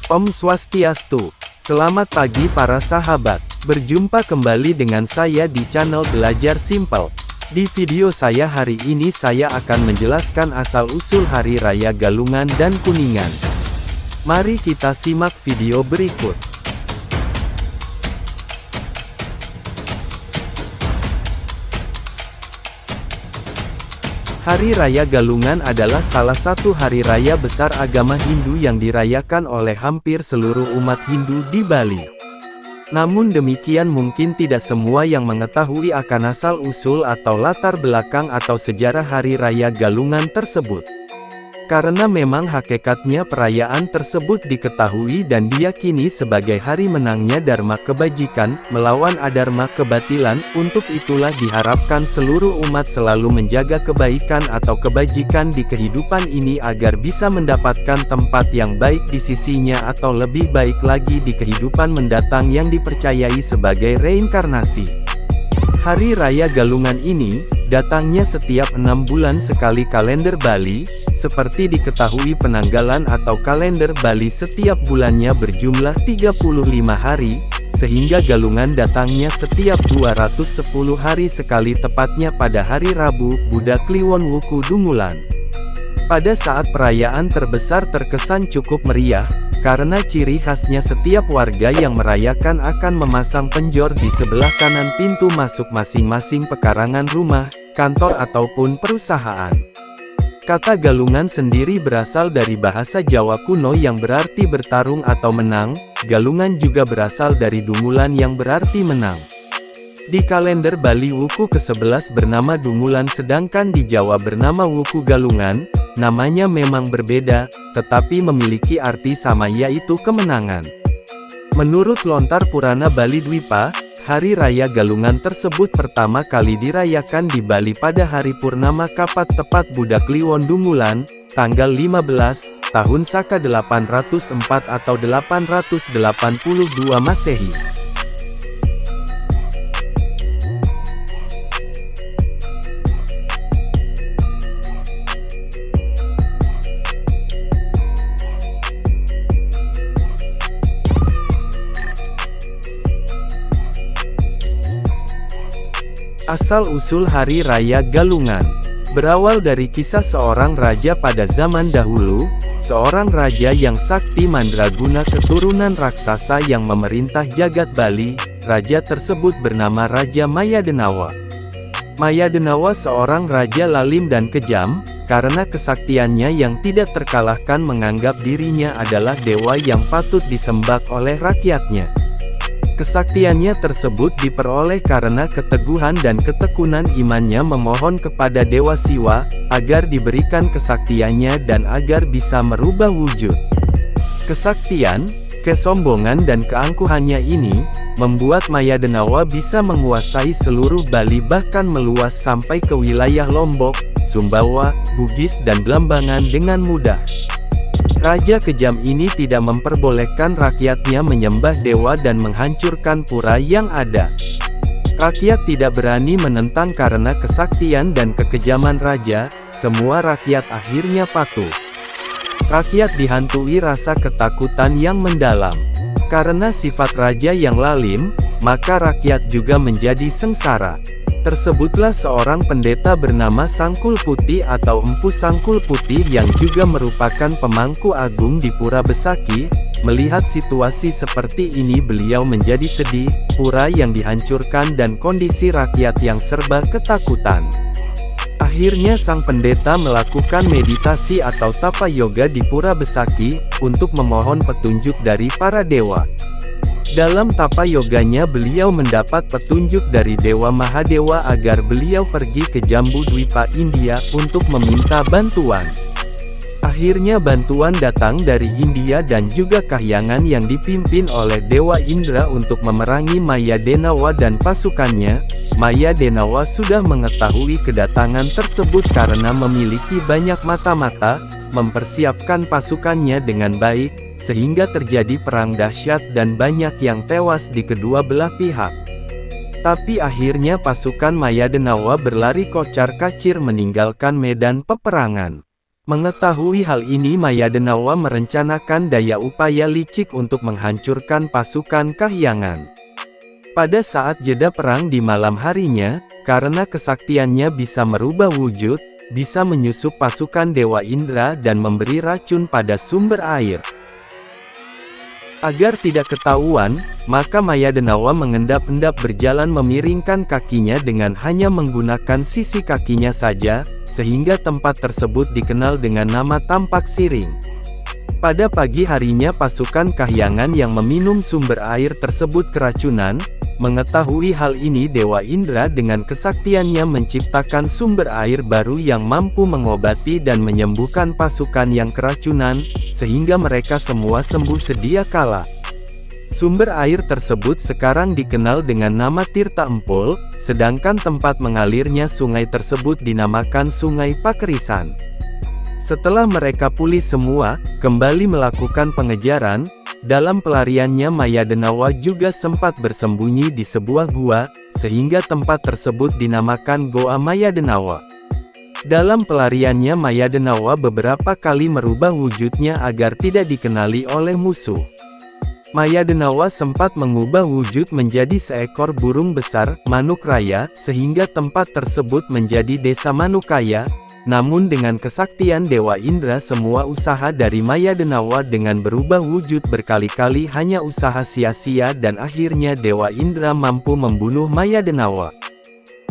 Om Swastiastu. Selamat pagi para sahabat. Berjumpa kembali dengan saya di channel Belajar Simple. Di video saya hari ini saya akan menjelaskan asal-usul Hari Raya Galungan dan Kuningan. Mari kita simak video berikut. Hari Raya Galungan adalah salah satu hari raya besar agama Hindu yang dirayakan oleh hampir seluruh umat Hindu di Bali. Namun demikian mungkin tidak semua yang mengetahui akan asal-usul atau latar belakang atau sejarah Hari Raya Galungan tersebut. Karena memang hakikatnya perayaan tersebut diketahui dan diyakini sebagai hari menangnya Dharma kebajikan, melawan adharma kebatilan. Untuk itulah diharapkan seluruh umat selalu menjaga kebaikan atau kebajikan di kehidupan ini agar bisa mendapatkan tempat yang baik di sisinya atau lebih baik lagi di kehidupan mendatang yang dipercayai sebagai reinkarnasi. Hari Raya Galungan ini datangnya setiap 6 bulan sekali kalender Bali. Seperti diketahui penanggalan atau kalender Bali setiap bulannya berjumlah 35 hari, sehingga Galungan datangnya setiap 210 hari sekali tepatnya pada hari Rabu, Buddha Kliwon Wuku Dungulan. Pada saat perayaan terbesar terkesan cukup meriah, karena ciri khasnya setiap warga yang merayakan akan memasang penjor di sebelah kanan pintu masuk masing-masing pekarangan rumah, kantor ataupun perusahaan. Kata Galungan sendiri berasal dari bahasa Jawa kuno yang berarti bertarung atau menang. Galungan juga berasal dari Dungulan yang berarti menang. Di kalender Bali Wuku ke-11 bernama Dungulan sedangkan di Jawa bernama Wuku Galungan. Namanya memang berbeda, tetapi memiliki arti sama yaitu kemenangan. Menurut Lontar Purana Bali Dwipa, Hari Raya Galungan tersebut pertama kali dirayakan di Bali pada hari Purnama Kapat tepat Buddha Kliwon Dungulan, tanggal 15, tahun Saka 804 atau 882 Masehi. Asal-usul Hari Raya Galungan berawal dari kisah seorang raja pada zaman dahulu, seorang raja yang sakti mandraguna keturunan raksasa yang memerintah jagat Bali. Raja tersebut bernama Raja Mayadenawa. Mayadenawa seorang raja lalim dan kejam, karena kesaktiannya yang tidak terkalahkan menganggap dirinya adalah dewa yang patut disembah oleh rakyatnya. Kesaktiannya tersebut diperoleh karena keteguhan dan ketekunan imannya memohon kepada Dewa Siwa, agar diberikan kesaktiannya dan agar bisa merubah wujud. Kesaktian, kesombongan dan keangkuhannya ini, membuat Mayadenawa bisa menguasai seluruh Bali bahkan meluas sampai ke wilayah Lombok, Sumbawa, Bugis dan Blambangan dengan mudah. Raja kejam ini tidak memperbolehkan rakyatnya menyembah dewa dan menghancurkan pura yang ada. Rakyat tidak berani menentang karena kesaktian dan kekejaman raja, semua rakyat akhirnya patuh. Rakyat dihantui rasa ketakutan yang mendalam. Karena sifat raja yang lalim, maka rakyat juga menjadi sengsara. Tersebutlah seorang pendeta bernama Sangkul Putih atau Empu Sangkul Putih yang juga merupakan pemangku agung di Pura Besaki. Melihat situasi seperti ini beliau menjadi sedih, pura yang dihancurkan dan kondisi rakyat yang serba ketakutan. Akhirnya sang pendeta melakukan meditasi atau tapa yoga di Pura Besaki, untuk memohon petunjuk dari para dewa. Dalam tapa yoganya beliau mendapat petunjuk dari Dewa Mahadewa agar beliau pergi ke Jambu Dwipa India untuk meminta bantuan. Akhirnya bantuan datang dari India dan juga kahyangan yang dipimpin oleh Dewa Indra untuk memerangi Mayadenawa dan pasukannya. Mayadenawa sudah mengetahui kedatangan tersebut karena memiliki banyak mata-mata, mempersiapkan pasukannya dengan baik, sehingga terjadi perang dahsyat dan banyak yang tewas di kedua belah pihak. Tapi akhirnya pasukan Mayadenawa berlari kocar-kacir meninggalkan medan peperangan. Mengetahui hal ini Mayadenawa merencanakan daya upaya licik untuk menghancurkan pasukan Kahyangan. Pada saat jeda perang di malam harinya, karena kesaktiannya bisa merubah wujud, bisa menyusup pasukan Dewa Indra dan memberi racun pada sumber air. Agar tidak ketahuan, maka Mayadenawa mengendap-endap berjalan memiringkan kakinya dengan hanya menggunakan sisi kakinya saja, sehingga tempat tersebut dikenal dengan nama Tampak Siring. Pada pagi harinya pasukan Kahyangan yang meminum sumber air tersebut keracunan. Mengetahui hal ini Dewa Indra dengan kesaktiannya menciptakan sumber air baru yang mampu mengobati dan menyembuhkan pasukan yang keracunan, sehingga mereka semua sembuh sedia kala. Sumber air tersebut sekarang dikenal dengan nama Tirta Empul, sedangkan tempat mengalirnya sungai tersebut dinamakan Sungai Pakerisan. Setelah mereka pulih semua, kembali melakukan pengejaran. Dalam pelariannya Mayadenawa juga sempat bersembunyi di sebuah gua, sehingga tempat tersebut dinamakan Goa Mayadenawa. Dalam pelariannya Mayadenawa beberapa kali merubah wujudnya agar tidak dikenali oleh musuh. Mayadenawa sempat mengubah wujud menjadi seekor burung besar, Manukraya, sehingga tempat tersebut menjadi Desa Manukaya. Namun dengan kesaktian Dewa Indra semua usaha dari Mayadenawa dengan berubah wujud berkali-kali hanya usaha sia-sia dan akhirnya Dewa Indra mampu membunuh Mayadenawa.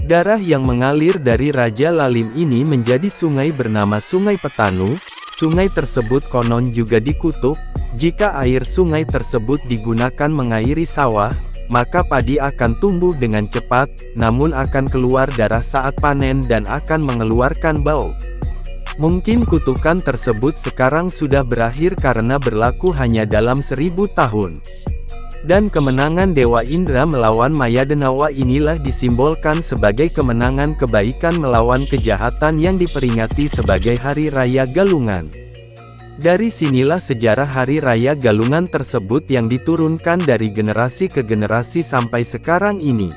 Darah yang mengalir dari Raja Lalim ini menjadi sungai bernama Sungai Petanu. Sungai tersebut konon juga dikutuk, jika air sungai tersebut digunakan mengairi sawah, maka padi akan tumbuh dengan cepat, namun akan keluar darah saat panen dan akan mengeluarkan bau. Mungkin kutukan tersebut sekarang sudah berakhir karena berlaku hanya dalam 1000 tahun. Dan kemenangan Dewa Indra melawan Mayadenawa inilah disimbolkan sebagai kemenangan kebaikan melawan kejahatan yang diperingati sebagai Hari Raya Galungan. Dari sinilah sejarah Hari Raya Galungan tersebut yang diturunkan dari generasi ke generasi sampai sekarang ini.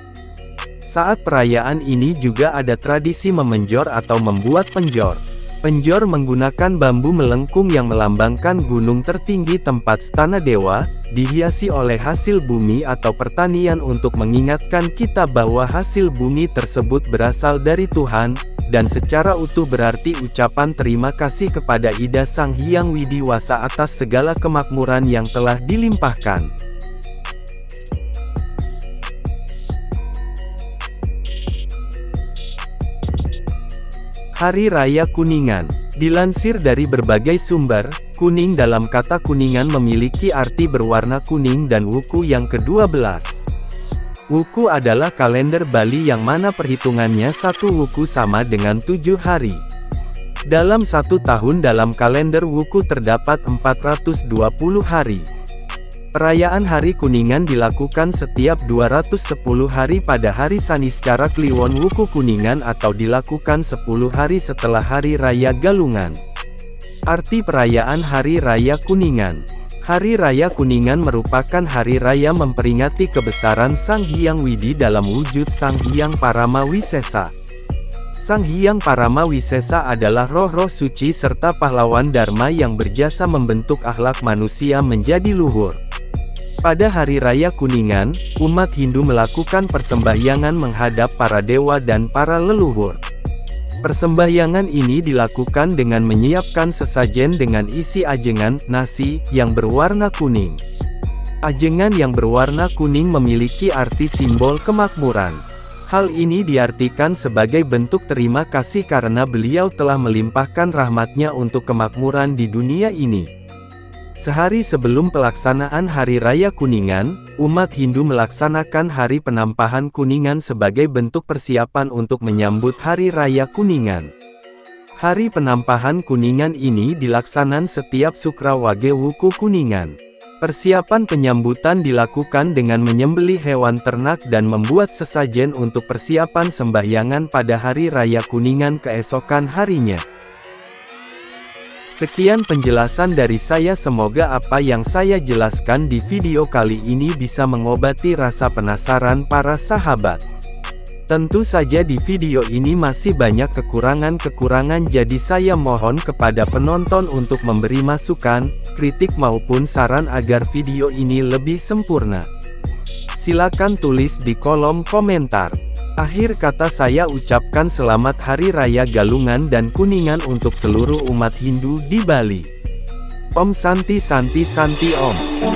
Saat perayaan ini juga ada tradisi memenjor atau membuat penjor. Penjor menggunakan bambu melengkung yang melambangkan gunung tertinggi tempat stana dewa, dihiasi oleh hasil bumi atau pertanian untuk mengingatkan kita bahwa hasil bumi tersebut berasal dari Tuhan, dan secara utuh berarti ucapan terima kasih kepada Ida Sang Hyang Widiwasa atas segala kemakmuran yang telah dilimpahkan. Hari Raya Kuningan. Dilansir dari berbagai sumber, kuning dalam kata kuningan memiliki arti berwarna kuning dan wuku yang ke-12. Wuku adalah kalender Bali yang mana perhitungannya satu wuku sama dengan 7 hari. Dalam satu tahun dalam kalender wuku terdapat 420 hari. Perayaan Hari Kuningan dilakukan setiap 210 hari pada hari Saniscara Kliwon Wuku Kuningan atau dilakukan 10 hari setelah Hari Raya Galungan. Arti perayaan Hari Raya Kuningan. Hari Raya Kuningan merupakan hari raya memperingati kebesaran Sang Hyang Widi dalam wujud Sang Hyang Parama Wisesa. Sang Hyang Parama Wisesa adalah roh-roh suci serta pahlawan Dharma yang berjasa membentuk akhlak manusia menjadi luhur. Pada Hari Raya Kuningan, umat Hindu melakukan persembahyangan menghadap para dewa dan para leluhur. Persembahyangan ini dilakukan dengan menyiapkan sesajen dengan isi ajengan, nasi, yang berwarna kuning. Ajengan yang berwarna kuning memiliki arti simbol kemakmuran. Hal ini diartikan sebagai bentuk terima kasih karena beliau telah melimpahkan rahmatnya untuk kemakmuran di dunia ini. Sehari sebelum pelaksanaan Hari Raya Kuningan, umat Hindu melaksanakan Hari Penampahan Kuningan sebagai bentuk persiapan untuk menyambut Hari Raya Kuningan. Hari Penampahan Kuningan ini dilaksanakan setiap Sukrawage Wuku Kuningan. Persiapan penyambutan dilakukan dengan menyembelih hewan ternak dan membuat sesajen untuk persiapan sembahyangan pada Hari Raya Kuningan keesokan harinya. Sekian penjelasan dari saya, semoga apa yang saya jelaskan di video kali ini bisa mengobati rasa penasaran para sahabat. Tentu saja di video ini masih banyak kekurangan-kekurangan, jadi saya mohon kepada penonton untuk memberi masukan, kritik maupun saran agar video ini lebih sempurna. Silakan tulis di kolom komentar. Akhir kata saya ucapkan selamat Hari Raya Galungan dan Kuningan untuk seluruh umat Hindu di Bali. Om Santi Santi Santi Om.